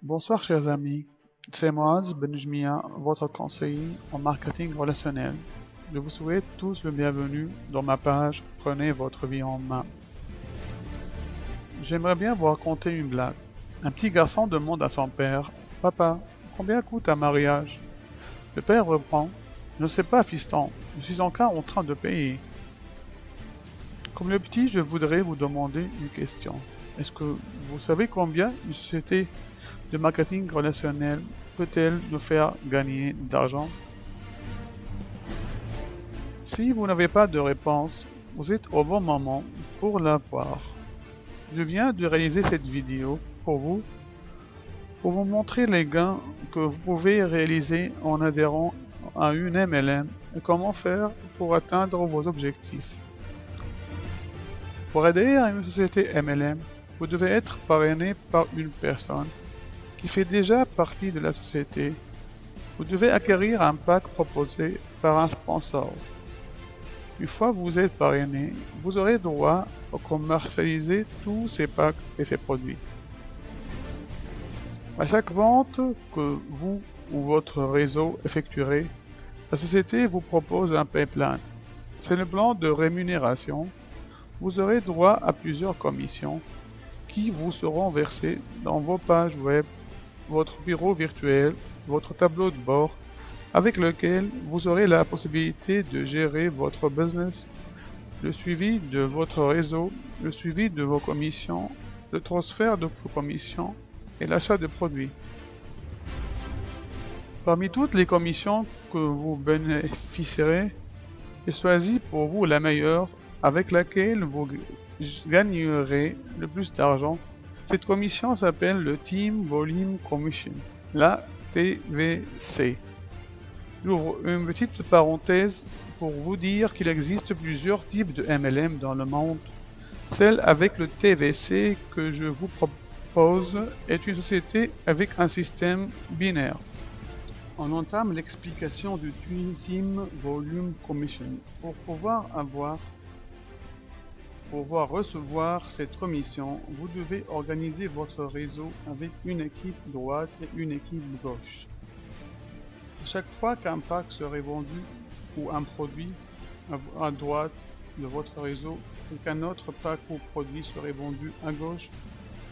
Bonsoir chers amis, c'est Moaz Benjmia, votre conseiller en marketing relationnel. Je vous souhaite tous le bienvenu dans ma page Prenez votre vie en main. J'aimerais bien vous raconter une blague. Un petit garçon demande à son père: Papa, combien coûte un mariage? Le père reprend: Je ne sais pas, fiston, je suis encore en train de payer. Comme le petit, je voudrais vous demander une question. Est-ce que vous savez combien une société de marketing relationnel peut-elle nous faire gagner d'argent? Si vous n'avez pas de réponse, vous êtes au bon moment pour l'avoir. Je viens de réaliser cette vidéo pour vous montrer les gains que vous pouvez réaliser en adhérant à une MLM et comment faire pour atteindre vos objectifs. Pour adhérer à une société MLM, vous devez être parrainé par une personne qui fait déjà partie de la société. Vous devez acquérir un pack proposé par un sponsor. Une fois que vous êtes parrainé, vous aurez droit à commercialiser tous ces packs et ces produits. À chaque vente que vous ou votre réseau effectuerez, la société vous propose un pay plan. C'est le plan de rémunération. Vous aurez droit à plusieurs commissions qui vous seront versées dans vos pages web, votre bureau virtuel, votre tableau de bord, avec lequel vous aurez la possibilité de gérer votre business, le suivi de votre réseau, le suivi de vos commissions, le transfert de vos commissions et l'achat de produits. Parmi toutes les commissions que vous bénéficierez, j'ai choisi pour vous la meilleure avec laquelle vous gagnerez le plus d'argent. Cette commission s'appelle le Team Volume Commission, la TVC. J'ouvre une petite parenthèse pour vous dire qu'il existe plusieurs types de MLM dans le monde. Celle avec le TVC que je vous propose est une société avec un système binaire. On entame l'explication du Team Volume Commission. Pour pouvoir recevoir cette commission, vous devez organiser votre réseau avec une équipe droite et une équipe gauche. Chaque fois qu'un pack serait vendu ou un produit à droite de votre réseau et qu'un autre pack ou produit serait vendu à gauche,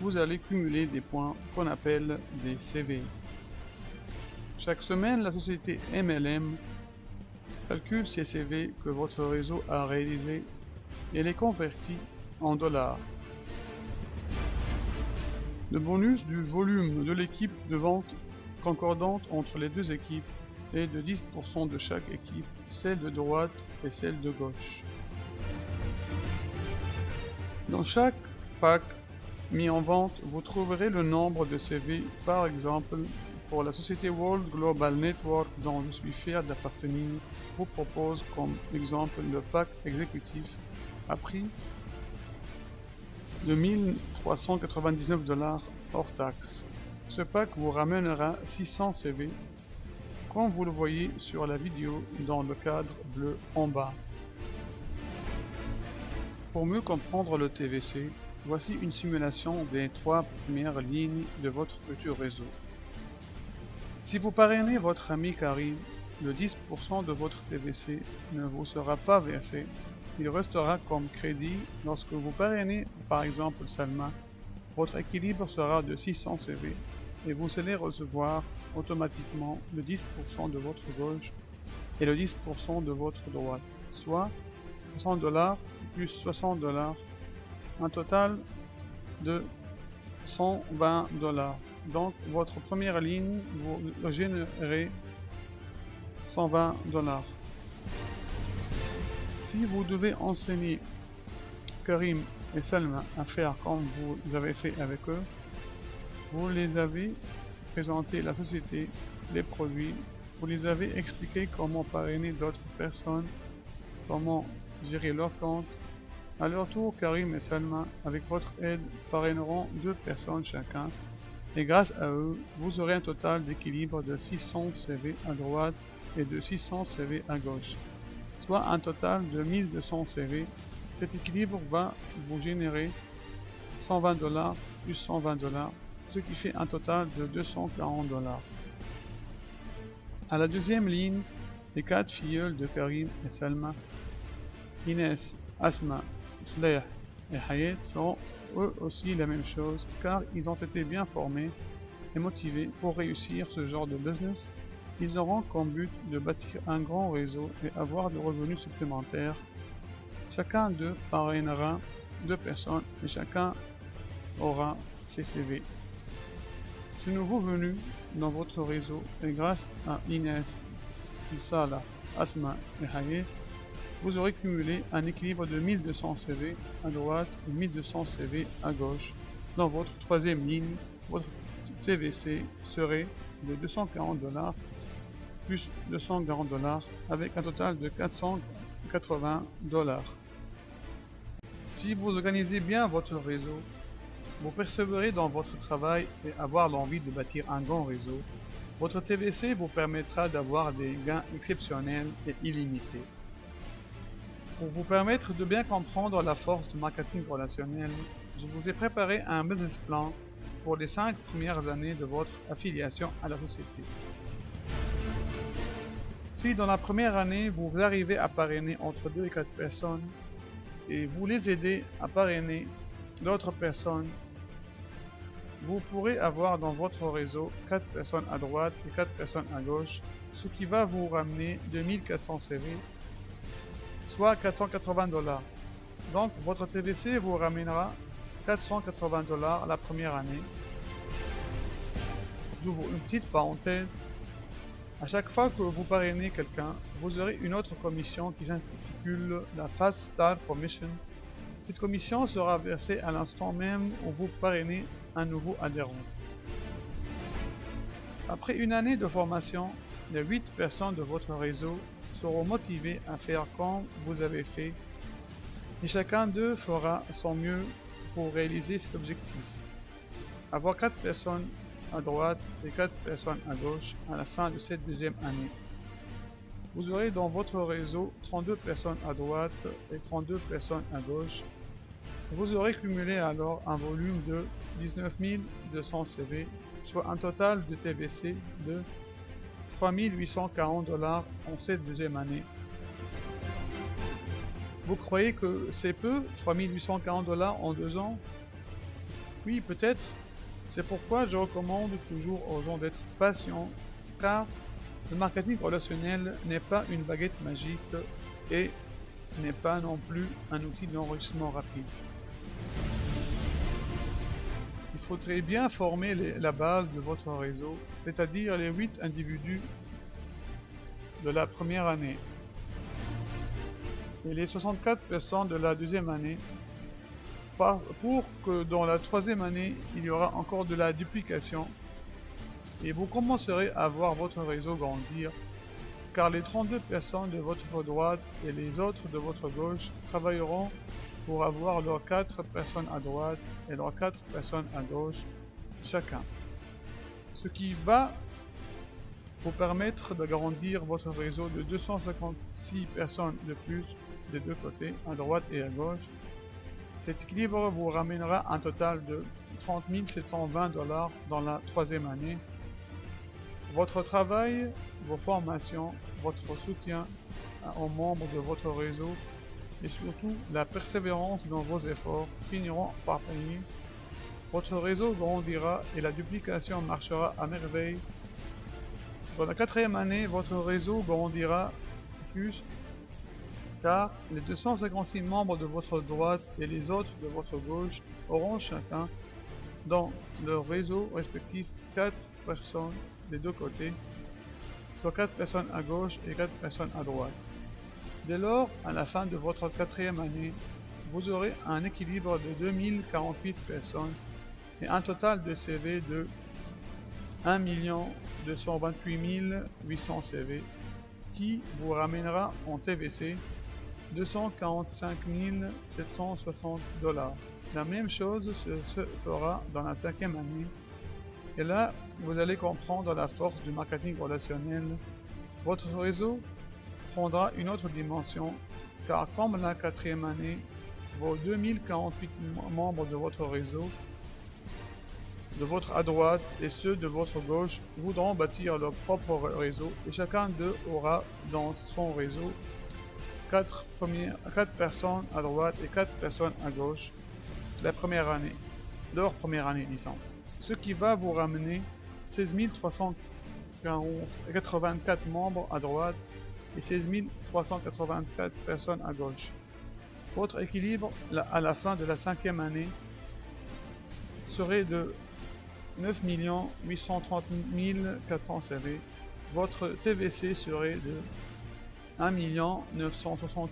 vous allez cumuler des points qu'on appelle des CV. Chaque semaine, la société MLM calcule ces CV que votre réseau a réalisés et les convertit en dollars. Le bonus du volume de l'équipe de vente concordante entre les deux équipes est de 10% de chaque équipe, celle de droite et celle de gauche. Dans chaque pack mis en vente, vous trouverez le nombre de CV. Par exemple, pour la société World Global Network dont je suis fier d'appartenir, je vous propose comme exemple le pack exécutif à prix de 1399 $ hors taxe. Ce pack vous ramènera 600 CV, comme vous le voyez sur la vidéo dans le cadre bleu en bas. Pour mieux comprendre le TVC, voici une simulation des 3 premières lignes de votre futur réseau. Si vous parrainez votre ami Karim, le 10% de votre TVC ne vous sera pas versé. Il restera comme crédit. Lorsque vous parrainez par exemple Salma, votre équilibre sera de 600 CV et vous allez recevoir automatiquement le 10% de votre gauche et le 10% de votre droite, soit 60 $ plus 60 $, un total de 120 $. Donc votre première ligne vous générez 120 $. Si vous devez enseigner Karim et Salma à faire comme vous avez fait avec eux, vous les avez présenté la société, les produits, vous les avez expliqué comment parrainer d'autres personnes, comment gérer leur compte. À leur tour, Karim et Salma, avec votre aide, parraineront 2 personnes chacun, et grâce à eux, vous aurez un total d'équilibre de 600 CV à droite et de 600 CV à gauche, soit un total de 1200 CV. Cet équilibre va vous générer 120 $ plus 120 $, ce qui fait un total de 240 $. À la deuxième ligne, les 4 filleuls de Karim et Salma, Inès, Asma, Sleh et Hayet feront eux aussi la même chose car ils ont été bien formés et motivés pour réussir ce genre de business. Ils auront comme but de bâtir un grand réseau et avoir des revenus supplémentaires. Chacun d'eux parrainera 2 personnes et chacun aura ses CV. Ce nouveau venu dans votre réseau et grâce à Inès, Salah, Asma et Hayet, vous aurez cumulé un équilibre de 1200 CV à droite et 1200 CV à gauche. Dans votre troisième ligne, votre TVC serait de 240 $ plus 240 $ avec un total de 480 $. Si vous organisez bien votre réseau, vous persévérez dans votre travail et avoir l'envie de bâtir un grand réseau, votre TVC vous permettra d'avoir des gains exceptionnels et illimités. Pour vous permettre de bien comprendre la force du marketing relationnel, je vous ai préparé un business plan pour les 5 premières années de votre affiliation à la société. Si dans la première année, vous arrivez à parrainer entre 2 et 4 personnes et vous les aidez à parrainer d'autres personnes, vous pourrez avoir dans votre réseau 4 personnes à droite et 4 personnes à gauche, ce qui va vous ramener 2400 CV, soit 480 $. Donc votre TVC vous ramènera 480 $ la première année. J'ouvre une petite parenthèse. À chaque fois que vous parrainez quelqu'un, vous aurez une autre commission qui s'intitule la Fast Start Commission. Cette commission sera versée à l'instant même où vous parrainez un nouveau adhérent. Après une année de formation, les 8 personnes de votre réseau seront motivées à faire comme vous avez fait et chacun d'eux fera son mieux pour réaliser cet objectif. Avoir 4 personnes à droite et 4 personnes à gauche à la fin de cette deuxième année. Vous aurez dans votre réseau 32 personnes à droite et 32 personnes à gauche. Vous aurez cumulé alors un volume de 19 200 CV, soit un total de TVC de 3 840 $ en cette deuxième année. Vous croyez que c'est peu, 3 840 $ en 2 ans? Oui, peut-être. C'est pourquoi je recommande toujours aux gens d'être patients, car le marketing relationnel n'est pas une baguette magique et n'est pas non plus un outil d'enrichissement rapide. Il faudrait bien former la base de votre réseau, c'est-à-dire les 8 individus de la première année et les 64 personnes de la deuxième année, pour que dans la troisième année, il y aura encore de la duplication et vous commencerez à voir votre réseau grandir, car les 32 personnes de votre droite et les autres de votre gauche travailleront pour avoir leurs 4 personnes à droite et leurs 4 personnes à gauche chacun. Ce qui va vous permettre d'agrandir votre réseau de 256 personnes de plus des deux côtés, à droite et à gauche. Cet équilibre vous ramènera un total de 30 720 $ dans la troisième année. Votre travail, vos formations, votre soutien aux membres de votre réseau et surtout la persévérance dans vos efforts finiront par payer. Votre réseau grandira et la duplication marchera à merveille. Dans la quatrième année, votre réseau grandira plus car les 256 membres de votre droite et les autres de votre gauche auront chacun dans leur réseau respectif 4 personnes des deux côtés, soit 4 personnes à gauche et 4 personnes à droite. Dès lors, à la fin de votre quatrième année, vous aurez un équilibre de 2048 personnes et un total de CV de 1 228 800 CV qui vous ramènera en TVC 245 760 $. La même chose se fera dans la cinquième année. Et là, vous allez comprendre la force du marketing relationnel. Votre réseau prendra une autre dimension, car comme la quatrième année, vos 2048 membres de votre réseau de votre à droite et ceux de votre gauche voudront bâtir leur propre réseau et chacun d'eux aura dans son réseau 4 personnes à droite et 4 personnes à gauche la première année, leur première année disons. Ce qui va vous ramener 16 384 membres à droite et 16 384 personnes à gauche. Votre équilibre à la fin de la 5e année serait de 9 830 400 CV. Votre TVC serait de 1 960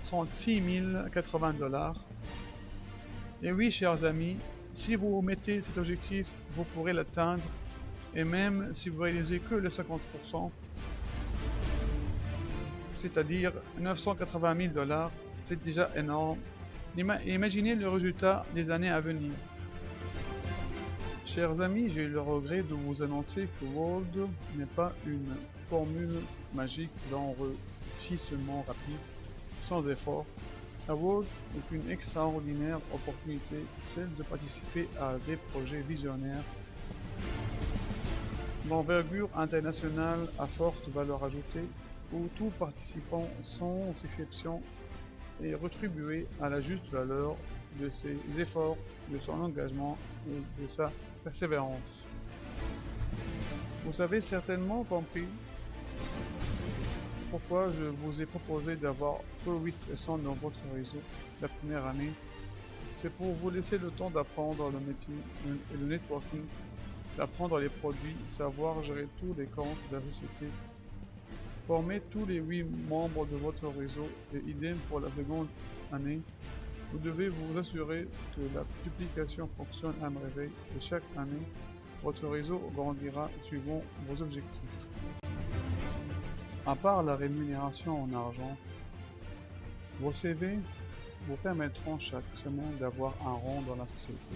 36 080 $. Et oui, chers amis, si vous mettez cet objectif, vous pourrez l'atteindre. Et même si vous réalisez que le 50%, c'est-à-dire 980 000 $, c'est déjà énorme. Imaginez le résultat des années à venir. Chers amis, j'ai le regret de vous annoncer que World n'est pas une formule magique d'enrichissement rapide, sans effort. World est une extraordinaire opportunité, celle de participer à des projets visionnaires d'envergure internationale à forte valeur ajoutée, où tout participant sans exception est rétribué à la juste valeur de ses efforts, de son engagement et de sa persévérance. Vous avez certainement compris pourquoi je vous ai proposé d'avoir que 8 personnes dans votre réseau la première année. C'est pour vous laisser le temps d'apprendre le métier et le networking, d'apprendre les produits, savoir gérer tous les comptes de la société, former tous les 8 membres de votre réseau et idem pour la seconde année. Vous devez vous assurer que la duplication fonctionne à merveille et chaque année, votre réseau grandira suivant vos objectifs. À part la rémunération en argent, vos CV vous permettront chaque semaine d'avoir un rang dans la société.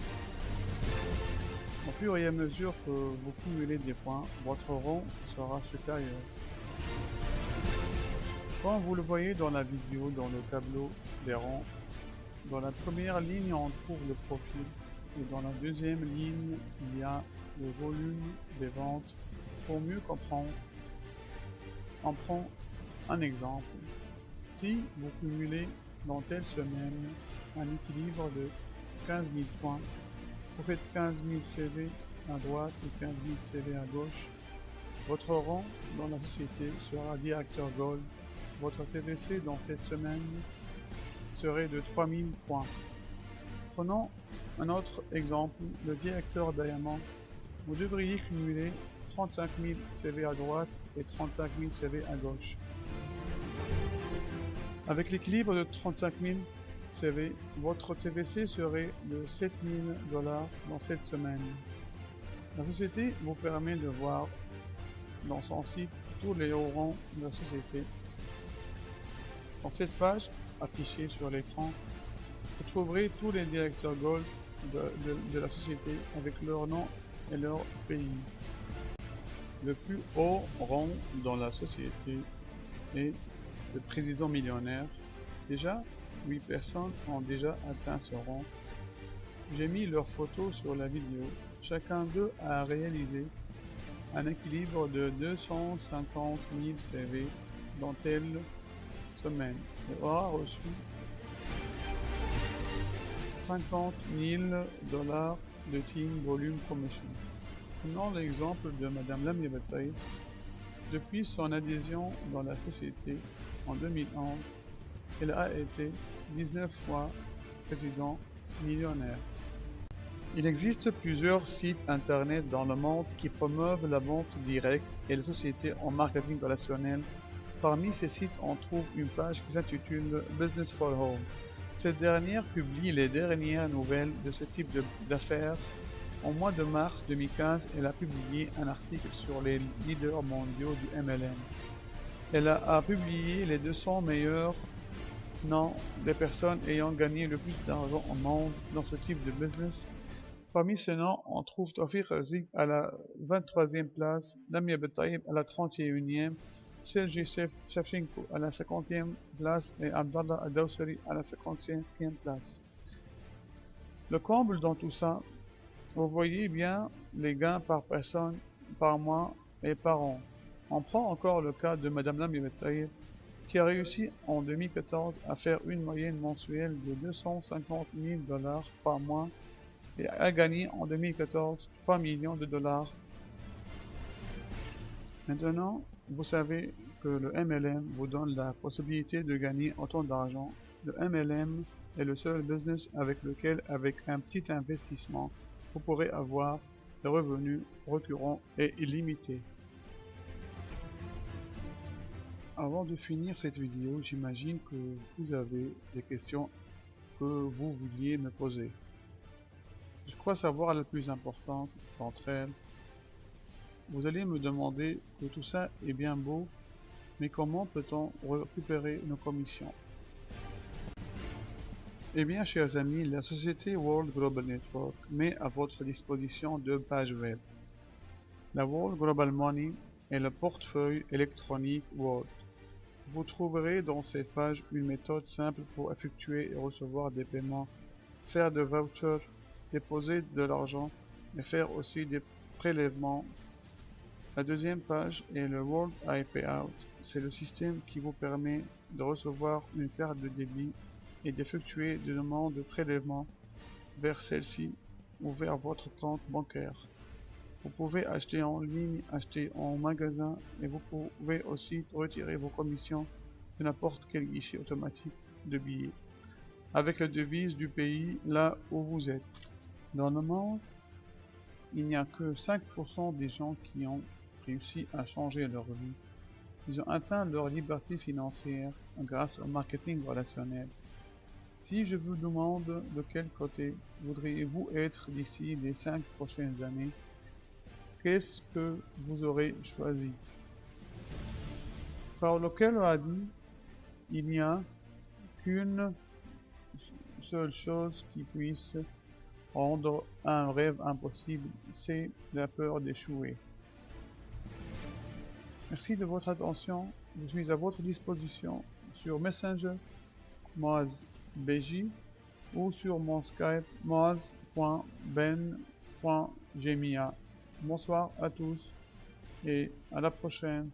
Au fur et à mesure que vous cumulez des points, votre rang sera supérieur. Comme vous le voyez dans la vidéo, dans le tableau des rangs, dans la première ligne on trouve le profil et dans la deuxième ligne il y a le volume des ventes. Pour mieux comprendre, on prend un exemple. Si vous cumulez dans telle semaine un équilibre de 15 000 points, vous faites 15 000 CV à droite et 15 000 CV à gauche, votre rang dans la société sera directeur Gold. Votre TVC dans cette semaine serait de 3000 points. Prenons un autre exemple, le directeur Diamant. Vous devriez cumuler 35 000 CV à droite et 35 000 CV à gauche. Avec l'équilibre de 35 000 CV, votre TVC serait de 7 000 $ dans cette semaine. La société vous permet de voir dans son site tous les hauts rangs de la société. Dans cette page, affichée sur l'écran, vous trouverez tous les directeurs Gold de la société avec leur nom et leur pays. Le plus haut rang dans la société est le président millionnaire. Déjà, 8 personnes ont déjà atteint ce rang. J'ai mis leurs photos sur la vidéo. Chacun d'eux a réalisé un équilibre de 250 000 CV dans telle semaine et aura reçu 50 000 $ de Team Volume Promotion. Prenons l'exemple de Madame Lamia Bataille. Depuis son adhésion dans la société en 2011, elle a été 19 fois président millionnaire. Il existe plusieurs sites internet dans le monde qui promeuvent la vente directe et les sociétés en marketing relationnel. Parmi ces sites, on trouve une page qui s'intitule Business for Home. Cette dernière publie les dernières nouvelles de ce type d'affaires. Au mois de mars 2015, elle a publié un article sur les leaders mondiaux du MLM. Elle a publié les 200 meilleurs noms des personnes ayant gagné le plus d'argent au monde dans ce type de business. Parmi ces noms, on trouve Tawfiq Rzig à la 23e place, Lamia Bataïb à la 31e, Sergei Shevchenko à la 50e place et Abdallah Adawsari à la 55e place. Le comble dans tout ça, Vous voyez bien les gains par personne, par mois et par an. On prend encore le cas de Madame Lamibetaï, qui a réussi en 2014 à faire une moyenne mensuelle de 250 000 $ par mois et a gagné en 2014 3 millions de dollars. Maintenant, vous savez que le MLM vous donne la possibilité de gagner autant d'argent. Le MLM est le seul business avec lequel, avec un petit investissement, vous pourrez avoir des revenus récurrents et illimités. Avant de finir cette vidéo, j'imagine que vous avez des questions que vous vouliez me poser. Je crois savoir la plus importante d'entre elles. Vous allez me demander que tout ça est bien beau, mais comment peut-on récupérer nos commissions? Eh bien, chers amis, la société World Global Network met à votre disposition deux pages web. La World Global Money et le portefeuille électronique World. Vous trouverez dans ces pages une méthode simple pour effectuer et recevoir des paiements, faire des vouchers, déposer de l'argent et faire aussi des prélèvements. La deuxième page est le World iPayout. C'est le système qui vous permet de recevoir une carte de débit et d'effectuer des demandes de prélèvement vers celle-ci ou vers votre compte bancaire. Vous pouvez acheter en ligne, acheter en magasin et vous pouvez aussi retirer vos commissions de n'importe quel guichet automatique de billets avec la devise du pays là où vous êtes. Dans le monde, il n'y a que 5% des gens qui ont réussi à changer leur vie. Ils ont atteint leur liberté financière grâce au marketing relationnel. Si je vous demande de quel côté voudriez-vous être d'ici les 5 prochaines années, qu'est-ce que vous aurez choisi? Paulo Coelho a dit, il n'y a qu'une seule chose qui puisse rendre un rêve impossible, c'est la peur d'échouer. Merci de votre attention, je suis à votre disposition sur Messenger, MoazBJ, ou sur mon Skype, moaz.ben.gemia. Bonsoir à tous et à la prochaine.